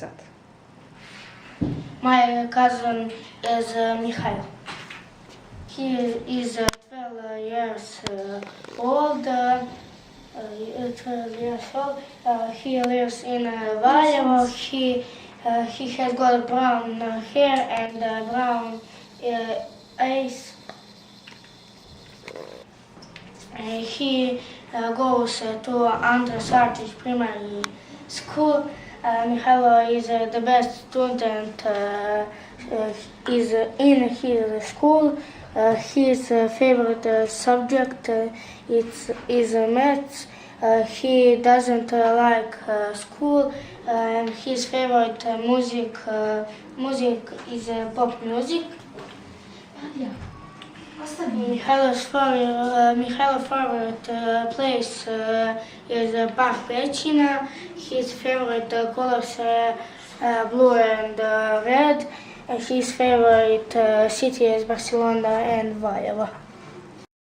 Start. My cousin is Mikhail. He is 12 years old. 12 years old. He lives in Valjevo. He has got brown hair and brown eyes. He goes to Andras Artists Primary School. Mikhailo is the best student is in his school. His favorite subject is maths. He doesn't like school. And his favorite music is pop music. Mihailo's favorite place is Park Pechina. His favorite colors are blue and red. His favorite city is Barcelona and Valjevo.